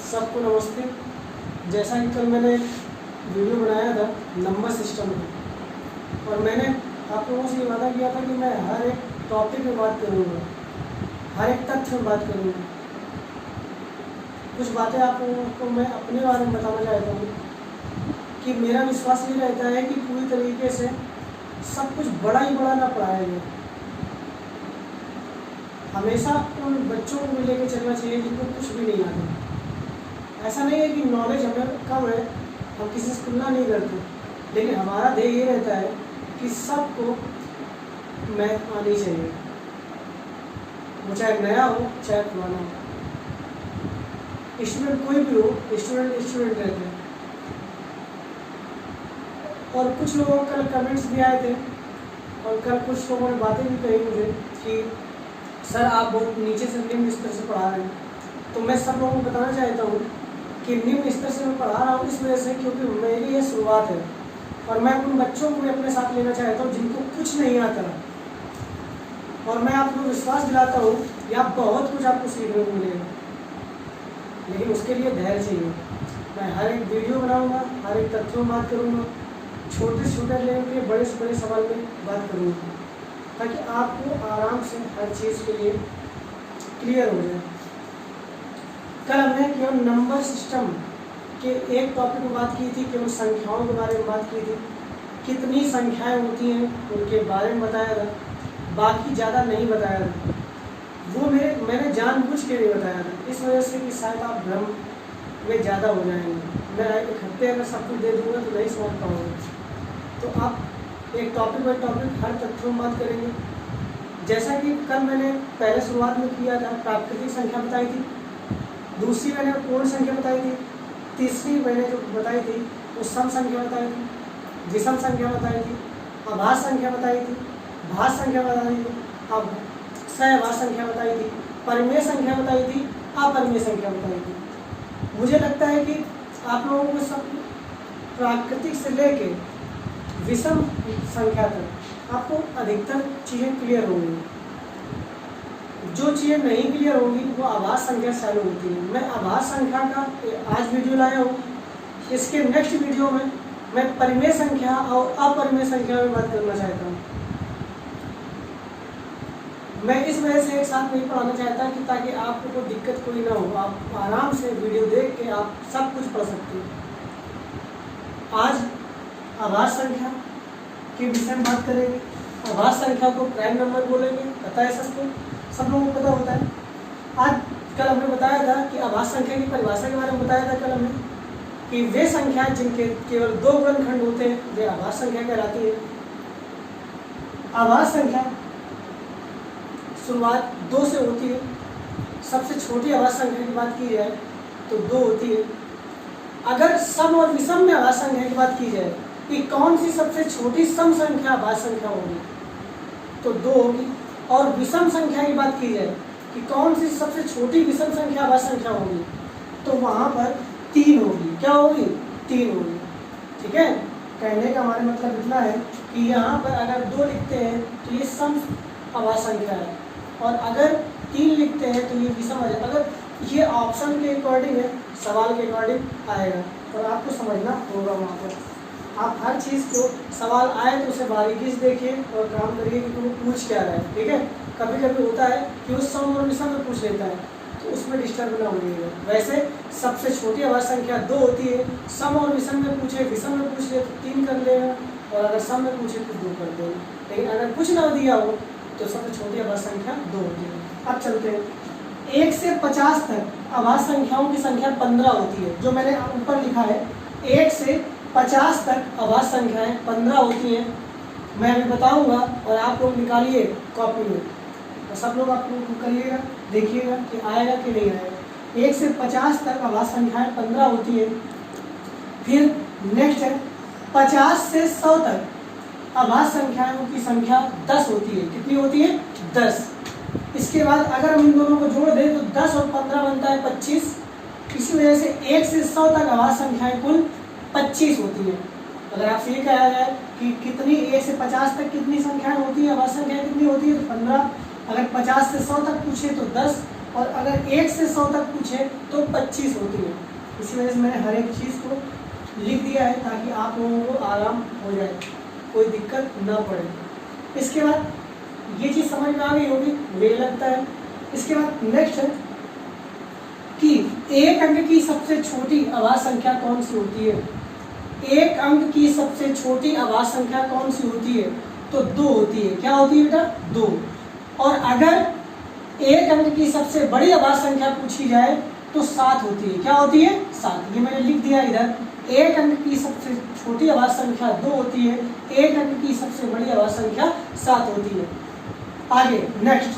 सबको नमस्ते। जैसा कि कल मैंने वीडियो बनाया था नंबर सिस्टम पर, और मैंने आप लोगों से ये वादा किया था कि मैं हर एक टॉपिक में बात करूँगा, हर एक तथ्य में बात करूँगा। कुछ बातें आप लोगों को मैं अपने बारे में बताना चाहता हूँ कि मेरा विश्वास ये रहता है कि पूरी तरीके से सब कुछ बड़ा ही बड़ा ना पढ़ाया जाए। हमेशा उन बच्चों को भी लेकर चलना चाहिए जिनको कुछ भी नहीं आता। ऐसा नहीं है कि नॉलेज हमें कम है, हम किसी से तुलना नहीं करते, लेकिन हमारा ध्येय ये रहता है कि सबको मैथ आनी चाहिए, वो चाहे नया हो चाहे पुराना हो। स्टूडेंट कोई भी हो, स्टूडेंट रहते हैं। और कुछ लोगों को कल कमेंट्स भी आए थे और कल कुछ लोगों ने बातें भी कही मुझे कि सर आप बहुत नीचे से निम्न स्तर से पढ़ा रहे हैं। तो मैं सब लोगों को बताना चाहता हूँ कि निम्न स्तर से मैं पढ़ा रहा हूँ इस वजह से क्योंकि मेरी ये शुरुआत है, और मैं उन बच्चों को भी अपने साथ लेना चाहता हूँ जिनको कुछ नहीं आता। और मैं आपको विश्वास दिलाता हूँ कि आप बहुत कुछ आपको सीखने को मिलेगा, लेकिन उसके लिए धैर्य चाहिए। मैं हर एक वीडियो बनाऊँगा, हर एक तथ्यों में बात करूँगा, छोटे से छोटे लेवल के बड़े से बड़े सवाल में बात करूँगा, ताकि आपको आराम से हर चीज़ के लिए क्लियर हो जाए। कल हमने केवल नंबर सिस्टम के एक टॉपिक में बात की थी, केवल संख्याओं के बारे में बात की थी। कितनी संख्याएं होती हैं उनके बारे में बताया था, बाकी ज़्यादा नहीं बताया था। वो मैंने जानबूझ के नहीं बताया था, इस वजह से कि शायद आप भ्रम में ज़्यादा हो जाएंगे। मैं एक हफ्ते अगर सब कुछ दे दूँगा तो नहीं समझ पाओगे। तो आप एक टॉपिक बाय टॉपिक हर तथ्यों में बात करेंगे। जैसा कि कल मैंने पहले शुरुआत में किया था, प्राकृतिक संख्या बताई थी, दूसरी मैंने पूर्ण संख्या बताई थी, तीसरी मैंने जो बताई थी वो सम संख्या बताई थी, विषम संख्या बताई थी, आभास संख्या बताई थी, भाज्य संख्या बताई थी, अब सहभाज्य संख्या बताई थी, परिमेय संख्या बताई थी, अपरिमेय संख्या बताई थी। मुझे लगता है कि आप लोगों को सब प्राकृतिक से लेके विषम संख्या तक आपको अधिकतर चीज़ें क्लियर होंगी। जो चीज़ें नहीं क्लियर होंगी वो आभास संख्या से चालू होती है। मैं आभास संख्या का आज वीडियो लाया हूँ, इसके नेक्स्ट वीडियो में मैं परिमेय संख्या और अपरिमेय संख्या में बात करना चाहता हूँ। मैं इस वजह से एक साथ नहीं पढ़ाना चाहता कि ताकि आपको कोई दिक्कत कोई ना हो, आप आराम से वीडियो देख के आप सब कुछ पढ़ सकते हो। आज आभास संख्या के विषय में बात करेंगे। आभास संख्या को प्राइम नंबर बोलेंगे, पता है सबको, सब लोगों को पता होता है। आज कल हमने बताया था कि आभास संख्या की परिभाषा के बारे में बताया था कल हमने कि वे संख्या जिनके केवल 2 गुणनखंड होते हैं वे आभास संख्या कहलाती है। आभास संख्या शुरुआत 2 से होती है। सबसे छोटी आभास संख्या की बात की जाए तो 2 होती है। अगर सम और विषम में आभास संख्या की बात की जाए कि कौन सी सबसे छोटी सम संख्या आभास संख्या होगी तो 2 होगी, और विषम संख्या की बात की जाए कि कौन सी सबसे छोटी विषम संख्या आभास संख्या होगी तो वहाँ पर 3 होगी। क्या होगी? 3 होगी। ठीक है, कहने का हमारा मतलब इतना है कि यहाँ पर अगर 2 लिखते हैं तो ये सम आभास संख्या है, और अगर 3 लिखते हैं तो ये विषम आ जाए। अगर ये ऑप्शन के अकॉर्डिंग है, सवाल के अकॉर्डिंग आएगा, और आपको समझना होगा। वहाँ पर आप हर चीज़ को सवाल आए तो उसे बारीकी से देखिए और काम करिए कि वो पूछ क्या रहा है। ठीक है, कभी कभी होता है कि वो सम और विषम में पूछ लेता है तो उसमें डिस्टर्ब ना होइएगा। वैसे सबसे छोटी आभास संख्या 2 होती है। सम और विषम में पूछे, विषम में पूछ ले तो 3 कर लेगा, और अगर सम में पूछे तो 2 कर देगा। लेकिन अगर कुछ ना दिया हो तो सबसे छोटी आभास संख्या 2 होती है। अब चलते हैं 1 से 50 तक आभास संख्याओं की संख्या 15 होती है। जो मैंने ऊपर लिखा है 1 से 50 तक आभास संख्याएं 15 होती हैं। मैं अभी बताऊंगा और आप लोग निकालिए कॉपी में, और सब लोग आप लोग करिएगा, देखिएगा कि आएगा कि नहीं आएगा। 1 से 50 तक आभास संख्याएं 15 होती है। फिर नेक्स्ट है 50 से 100 तक आभास संख्याओं की संख्या 10 होती है। कितनी होती है? 10। इसके बाद अगर हम इन दोनों को जोड़ दें तो 10 और 15 बनता है 25। इसी वजह से 1 से 100 तक आभास संख्याएं कुल 25 होती है। अगर आपसे ये कहा जाए कि कितनी 1 से 50 तक कितनी संख्याएं होती है, आभास संख्याएं कितनी होती है, तो 15। अगर 50 से 100 तक पूछे तो 10, और अगर 1 से 100 तक पूछे तो 25 होती है। इसी वजह से मैंने हर एक चीज़ को लिख दिया है ताकि आप लोगों को आराम हो जाए, कोई दिक्कत ना पड़े। इसके बाद ये चीज़ समझ में आ गई होगी मुझे लगता है। इसके बाद नेक्स्ट है कि एक अंक की सबसे छोटी अभाज्य संख्या कौन सी होती है। एक अंक की सबसे छोटी अभाज्य संख्या कौन सी होती है? तो 2 होती है। क्या होती है बेटा? 2। और अगर एक अंक की सबसे बड़ी अभाज्य संख्या पूछी जाए तो 7 होती है। क्या होती है? 7। ये मैंने लिख दिया इधर। एक अंक की सबसे छोटी अभाज्य संख्या 2 होती है, एक अंक की सबसे बड़ी अभाज्य संख्या 7 होती है। आगे नेक्स्ट,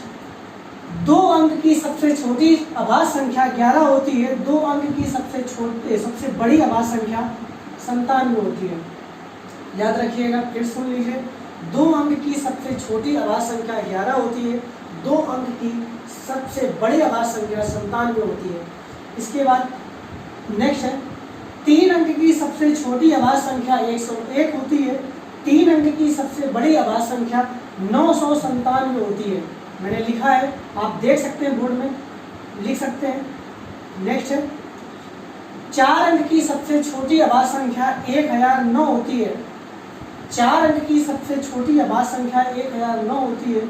2 अंक की सबसे छोटी अभाज्य संख्या 11 होती है, 2 अंक की सबसे बड़ी अभाज्य संख्या 97 होती है। याद रखिएगा, फिर सुन लीजिए। 2 अंक की सबसे छोटी अभाज्य संख्या 11 होती है, 2 अंक की सबसे बड़ी अभाज्य संख्या 97 होती है। इसके बाद नेक्स्ट है, 3 अंक की सबसे छोटी अभाज्य संख्या 101 होती है, 3 अंक की सबसे बड़ी अभाज्य संख्या 997 होती है। मैंने लिखा है, आप देख सकते हैं बोर्ड में, लिख सकते हैं। नेक्स्ट है, 4 अंक की सबसे छोटी अभाज्य संख्या 1009 होती है, 4 अंक की सबसे छोटी अभाज्य संख्या 1009 होती है,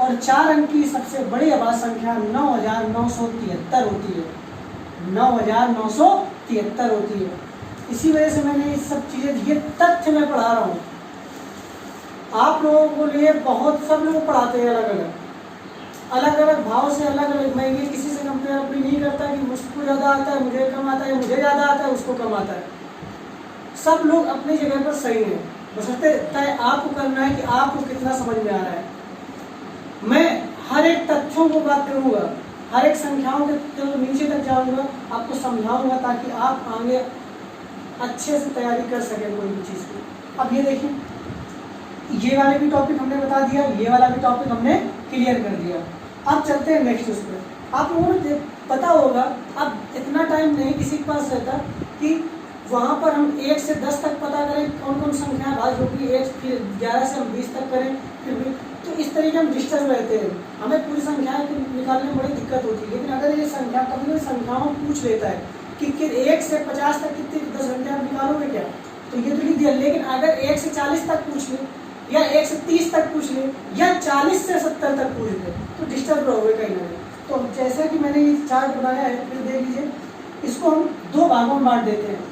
और 4 अंक की सबसे बड़ी अभाज्य संख्या 9973 होती है। 9973 होती है। इसी वजह से मैंने ये सब चीज़ें, ये तथ्य मैं पढ़ा रहा हूँ आप लोगों को लिए। बहुत सब लोग पढ़ाते हैं अलग अलग भाव से, अलग अलग। मैं ये किसी से कंपेयर अपनी नहीं करता कि मुझको ज़्यादा आता है, मुझे कम आता है, मुझे ज़्यादा आता है, उसको कम आता है। सब लोग अपनी जगह पर सही हैं, बशर्ते तय आपको करना है कि आपको कितना समझ में आ रहा है। मैं हर एक तथ्यों को बात करूँगा, हर एक संख्याओं के नीचे तक जाऊँगा, आपको समझाऊँगा ताकि आप आगे अच्छे से तैयारी कर सकें कोई भी चीज़ की। अब ये देखिए, ये वाले भी टॉपिक हमने बता दिया, ये वाला भी टॉपिक हमने क्लियर कर दिया। अब चलते हैं नेक्स्ट उस पर। आप लोगों को पता होगा, अब इतना टाइम नहीं किसी के पास रहता कि वहाँ पर हम 1 से 10 तक पता करें कौन कौन संख्या भाज्य होगी, 1 फिर 11 से हम 20 तक करें, फिर भी तो इस तरीके हम डिस्टर्ब रहते हैं। हमें पूरी संख्याएं निकालने में बड़ी दिक्कत होती है। लेकिन अगर ये संख्या कभी संख्याओं पूछ लेता है कि 1 से 50 तक कितनी 10 घंटे आप निकालोगे क्या, तो ये तो लिख दिया। लेकिन अगर 1 से 40 तक पूछ ले, या 1 से 30 तक पूछ ले, या 40 से 70 तक पूछ ले, तो डिस्टर्ब रहोगे कहीं ना कहीं। तो जैसा कि मैंने ये चार्ट बनाया है, फिर देख लीजिए। इसको हम 2 भागों में बांट देते हैं।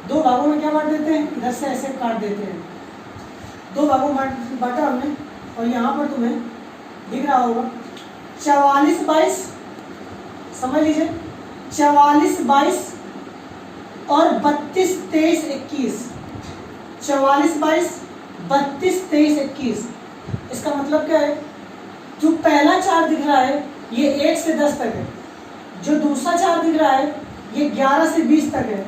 2 भागों में क्या बांट देते हैं? इधर से ऐसे काट देते हैं। 2 भागों में बांटा हमने, और यहाँ पर तुम्हें दिख रहा होगा 44-22, समझ लीजिए 44-22 और 32-23-21। 44-22, 32-23-21। इसका मतलब क्या है? जो पहला 4 दिख रहा है ये 1 से 10 तक है, जो दूसरा 4 दिख रहा है ये 11 से 20 तक है,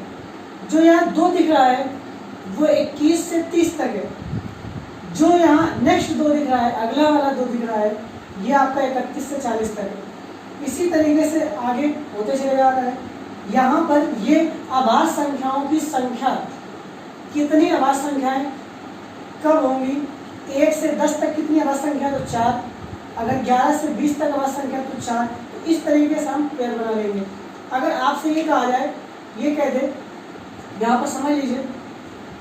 जो यहाँ 2 दिख रहा है वो 21 से 30 तक है, जो यहाँ नेक्स्ट 2 दिख रहा है, अगला वाला 2 दिख रहा है, ये आपका 31 से 40 तक है। इसी तरीके से आगे होते चले जा रहा है। यहाँ पर ये अभाज्य संख्याओं की संख्या, कितनी अभाज्य संख्याएं कब होंगी? 1 से 10 तक कितनी अभाज्य संख्या? तो 4। अगर 11 से 20 तक अभाज्य संख्या तो 4। तो इस तरीके से हम पेयर बना लेंगे। अगर आपसे ये कहा जाए, ये कह दे, यहाँ पर समझ लीजिए,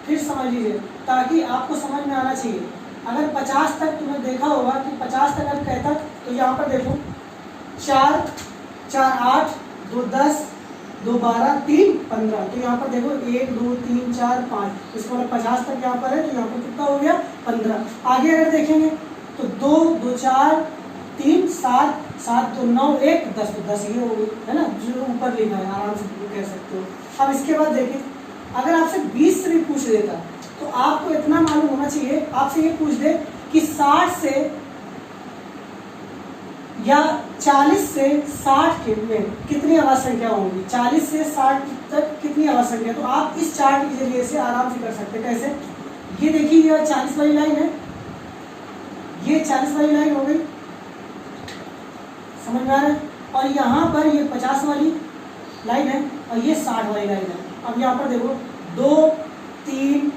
फिर समझ लीजिए ताकि आपको समझ में आना चाहिए। अगर 50 तक तुमने देखा होगा कि 50 तक अगर कहता, तो यहाँ पर देखो 4, 4 8, 2 10, 2 12, 3 15। तो यहाँ पर देखो 1 2 3 4 5, इसको मतलब 50 तक यहाँ पर है, तो यहाँ पर कितना हो गया? 15। आगे अगर देखेंगे तो 2 2 4 3 7 7 2 9 1 10, तो 10 ये हो गई है ना, जो ऊपर लिखा है, आराम से कह सकते हो। अब इसके बाद देखिए, अगर आपसे 20 से भी पूछ देता तो आपको इतना मालूम होना चाहिए, आपसे ये पूछ दे कि 60 से या 40 से 60 के में कितनी अभाज्य संख्या होंगी, 40 से 60 तक कितनी अभाज्य संख्या, तो आप इस चार्ट के जरिए से आराम से कर सकते हैं। कैसे? ये देखिए, ये 40 वाली लाइन है, ये 40 वाली लाइन हो गई, समझ में आ रहा है? और यहाँ पर ये 50 वाली लाइन है, और ये 60 वाली लाइन है। अब यहाँ पर देखो 2 3,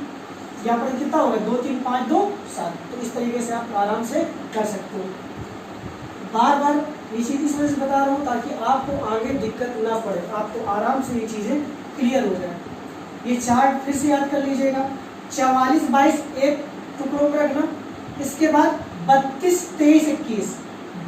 यहाँ पर कितना होगा? 2 3 5 2 7। तो इस तरीके से आप आराम से कर सकते हो। बार बार ये चीज़ इसलिए बता रहा हूँ ताकि आपको आगे दिक्कत ना पड़े, आपको आराम से ये चीज़ें क्लियर हो जाए। ये चार्ट फिर से याद कर लीजिएगा, 44 22 एक टुकड़ों में रखना, इसके बाद 32 23 21,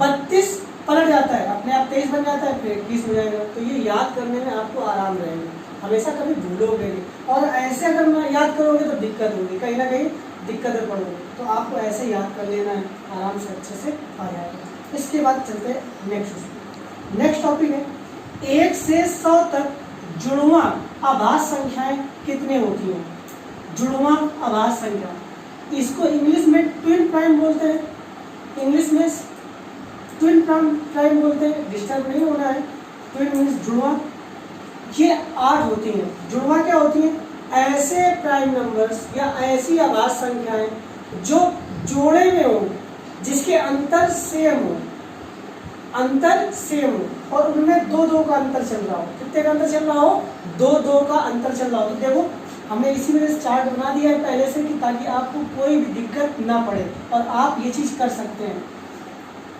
32 पलट जाता है अपने आप 23 बन जाता है, फिर 21 हो जाएगा। तो ये याद करने में आपको आराम रहेगा, हमेशा कभी भूलोगे नहीं। और ऐसे अगर मैं याद करोगे तो दिक्कत होगी, कहीं ना कहीं दिक्कतें पड़ोगे। तो आपको ऐसे याद कर लेना है, आराम से अच्छे से आ जाएगा। इसके बाद चलते हैं नेक्स्ट टॉपिक है 1 से 100 तक जुड़वा आभास संख्याएं कितने होती हैं। जुड़वा आभास संख्या, इसको इंग्लिश में ट्विन प्राइम बोलते हैं, इंग्लिश में ट्विन प्राइम बोलते हैं, डिस्टर्ब नहीं होना है। ट्विन मीन्स जुड़वा। ये 8 होती हैं। जुड़वा क्या होती हैं? ऐसे प्राइम नंबर्स या ऐसी आभास संख्याएं जो जोड़े में हो, जिसके अंतर सेम हो, और उनमें 2-2 का अंतर चल रहा हो। कितने का अंतर चल रहा हो? 2-2 का अंतर चल रहा हो। तो देखो हमने इसी वजह से चार्ट बना दिया है पहले से कि ताकि आपको कोई भी दिक्कत ना पड़े और आप ये चीज कर सकते हैं।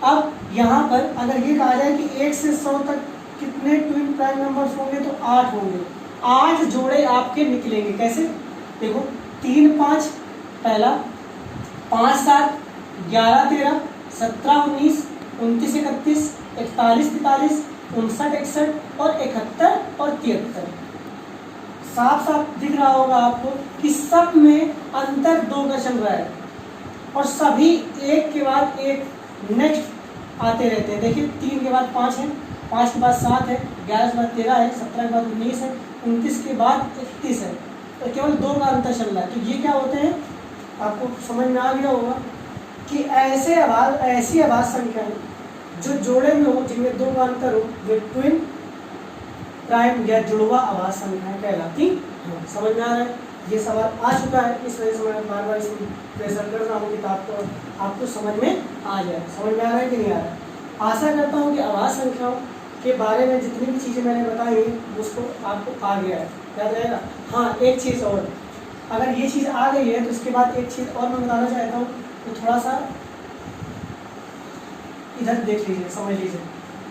अब यहाँ पर अगर ये कहा जाए कि 1 से 100 तक कितने ट्विन प्राइम नंबर्स होंगे, तो 8 होंगे। 8 जोड़े आपके निकलेंगे। कैसे? देखो 3 5 पहला, 5 7 11 13 17 19 29 31 41 43 59 61 और 71 और 73। साफ साफ दिख रहा होगा आपको कि सब में अंतर 2 का चल रहा है और सभी एक के बाद एक नेक्स्ट आते रहते हैं। देखिए 3 के बाद 5 है, 5 के बाद 7 है, 11 के बाद 13 है, 17 के बाद 19 है, 29 के बाद 31 है। तो केवल 2 का अंतर चल रहा है। तो ये क्या होते हैं, आपको समझ में आ गया होगा कि ऐसी आभास संख्याएं जो जोड़े में हो, जिनमें 2 का अंतर हो, वे ट्विन प्राइम या जुड़वा आभास संख्याएं कहलाती हैं। समझ में आ रहा है? ये सवाल आ चुका है, इस वजह से मैं बार बार इसमें प्रेशर कर रहा हूँ कि आपको समझ में आ जाए। समझ में आ रहा है कि नहीं आ रहा है? आशा करता हूँ कि आभास संख्याओं के बारे में जितनी भी चीज़ें मैंने बताई उसको आपको आ गया है, याद रहेगा। हाँ, एक चीज़ और, अगर ये चीज़ आ गई है तो इसके बाद एक चीज़ और मैं बताना चाहता हूँ, तो थोड़ा सा इधर देख लीजिए, समझ लीजिए।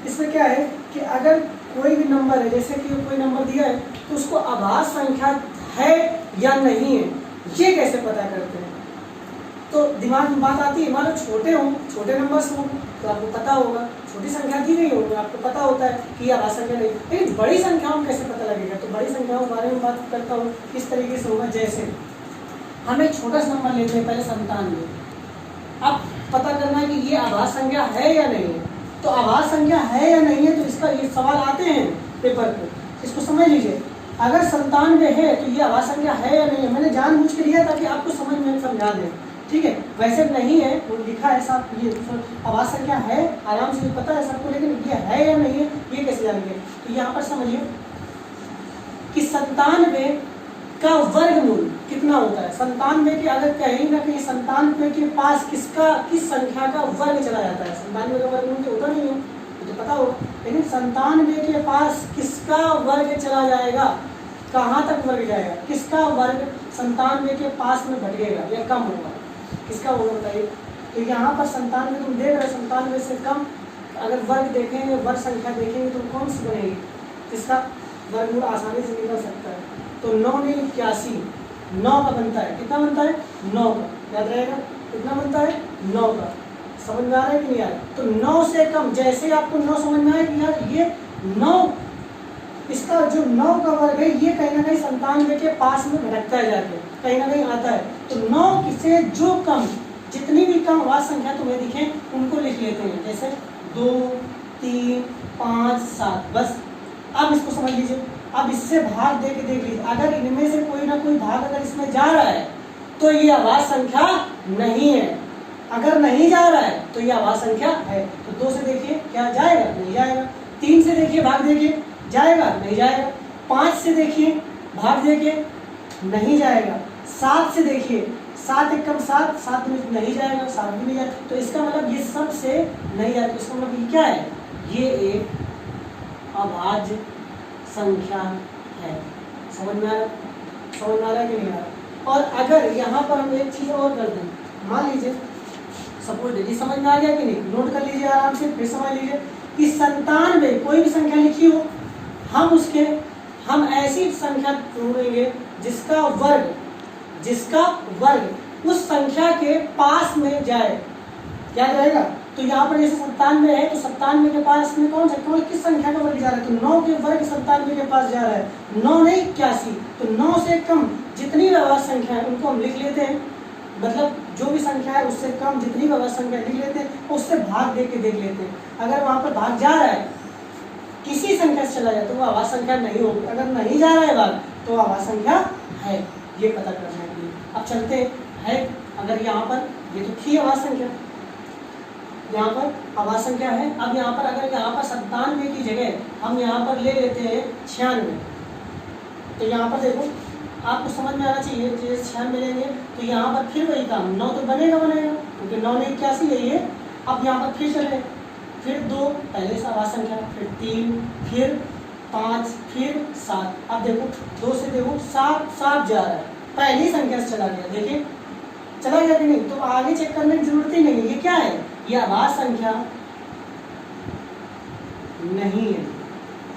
इसमें क्या है कि अगर कोई भी नंबर है, जैसे कि कोई नंबर दिया है, तो उसको आभास संख्या है या नहीं है, ये कैसे पता करते हैं? तो दिमाग में बात आती है, मान लो छोटे नंबर्स हों तो आपको पता होगा, छोटी संख्या दी गई होगी आपको पता होता है कि ये आभास संख्या नहीं। लेकिन बड़ी संख्याओं में कैसे पता लगेगा? तो बड़ी संख्याओं के बारे में बात करता हूँ, किस तरीके से होगा। जैसे हम एक छोटा सा नंबर लेते हैं, पहले 97। अब पता करना है कि ये आभास संख्या है या नहीं है। तो आभास संख्या है या नहीं है, तो इसका ये सवाल आते हैं पेपर पे, इसको समझ लीजिए। अगर 97 है तो ये आभास संख्या है या नहीं है। मैंने जानबूझ के लिया ताकि आपको समझ में समझा दें, ठीक है। वैसे नहीं है, वो लिखा है साहब, ये आभास संख्या है, आराम से पता है सबको, लेकिन ये है या नहीं है ये कैसे जानेंगे? तो यहाँ पर समझिए कि 97 का वर्गमूल कितना होता है। 97 के अगर कहीं ना कहीं 97 के पास किस संख्या का वर्ग चला जाता है, 97 का वर्गमूल तो होता नहीं है, तो पता होगा। लेकिन 97 के पास किसका वर्ग चला जाएगा, कहाँ तक वर्ग जाएगा, किसका वर्ग 97 के पास में घटेगा या कम होगा, किसका होगा बताइए। तो यहाँ पर 97 तुम देख रहे हो, 97 से कम अगर वर्ग देखेंगे, वर्ग संख्या देखेंगे तो कौन सी बनेगी, इसका वर्गमूल आसानी से निकल सकता है। तो 9 ने 81, 9 का बनता है, कितना बनता है? 9 का, याद रहेगा कितना बनता है? 9 का। समझ में आ रहा है कि नहीं आ रहा? तो 9 से कम, जैसे ही आपको 9 समझ में आए कि यार ये 9, इसका जो 9 का वर्ग है ये कहीं ना कहीं 97 के पास में भटकता है, जाके कहीं ना कहीं आता है। तो 9 से जो कम, जितनी भी कम आभास संख्या तुम्हें दिखें उनको लिख लेते हैं, जैसे 2 3 5 7, बस। अब इसको समझ लीजिए, अब इससे भाग दे के देख लीजिए, अगर इनमें से कोई ना कोई भाग अगर इसमें जा रहा है तो ये आभास संख्या नहीं है, अगर नहीं जा रहा है तो ये आभास संख्या है। तो 2 से देखिए क्या जाएगा, नहीं जाएगा। 3 से देखिए भाग देखिए, जाएगा, नहीं जाएगा। 5 से देखिए भाग देखिए, नहीं जाएगा। 7 से देखिए, 7 एकम 7, 7 में नहीं जाएगा, 7 भी नहीं जाएगा। तो इसका मतलब ये सब से नहीं जाएगा, तो इसका मतलब ये क्या है, ये एक अभाज्य संख्या है। समझ में आ रहा है कि नहीं आ रहा? और अगर यहाँ पर हम एक चीज और कर दें, मान लीजिए सपोज, ये समझ में आ गया कि नहीं, नोट कर लीजिए आराम से, फिर समझ लीजिए कि 97 कोई भी संख्या लिखी हो, हम ऐसी संख्या ढूंढेंगे जिसका वर्ग उस संख्या के पास में जाए। क्या रहेगा? तो यहाँ पर जैसे 97 है तो 97 के पास में कौन सा केवल किस संख्या का वर्ग जा रहा है? तो 9 के वर्ग 97 के पास जा रहा है, 9 नहीं 81। तो 9 से कम जितनी भी अभाज्य संख्या है उनको हम लिख लेते हैं, मतलब जो भी संख्या है उससे कम जितनी भी अभाज्य संख्या लिख लेते हैं, उससे भाग दे के देख लेते हैं। अगर वहाँ पर भाग जा रहा है किसी संख्या से चला जाए तो वो अभाज्य संख्या नहीं होगी, अगर नहीं जा रहा है भाग तो वो अभाज्य संख्या है, ये पता करने के लिए। अब चलते हैं, अगर यहाँ पर ये तो थी अभाज्य संख्या, यहाँ पर अभाज्य संख्या है। अब यहाँ पर अगर यहाँ पर 97 की जगह हम यहाँ पर ले लेते हैं 96, तो यहाँ पर देखो आपको समझ में आना चाहिए, जैसे 96 लेंगे तो यहाँ पर फिर वही काम, 9 तो बनेगा क्योंकि 9 नहीं 81 है ये। अब यहाँ पर फिर चले, फिर 2 पहले से अभाज्य संख्या, फिर 3, फिर 5, फिर 7। अब देखो 2 से देखो 7 जा रहा है, पहली संख्या से चला गया, देखिए चला गया कि नहीं? तो आगे चेक करने की जरूरत ही नहीं है। ये क्या है? ये अभाज्य संख्या नहीं है,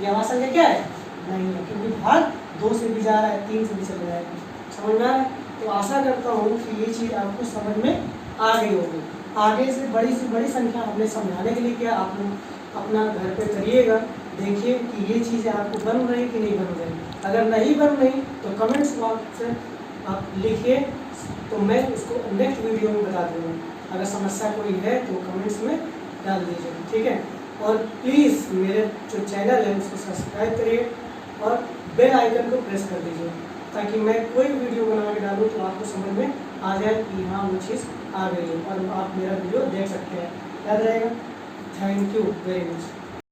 ये अभाज्य संख्या क्या है? नहीं है, क्योंकि भाग 2 से भी जा रहा है, 3 से भी चला जाएगा। समझ में आ रहा है? तो आशा करता हूँ कि ये चीज़ आपको समझ में आ गई होगी। आगे से बड़ी संख्या हमने समझाने के लिए किया, आप लोग अपना घर पे करिएगा, देखिए कि ये चीज़ें आपको बन रही कि नहीं बन रही। अगर नहीं बन रही तो कमेंट्स बॉक्स से आप लिखिए, तो मैं उसको नेक्स्ट वीडियो में बता दूँगा। अगर समस्या कोई है तो कमेंट्स में डाल दीजिए, ठीक है? और प्लीज़ मेरे जो चैनल है उसको सब्सक्राइब करिए और बेल आइकन को प्रेस कर दीजिए, ताकि मैं कोई वीडियो बना के डालूँ तो आपको समझ में आ जाए कि हाँ वो चीज़ आ गई है और आप मेरा वीडियो देख सकते हैं। याद रहेगा। Thank you very much.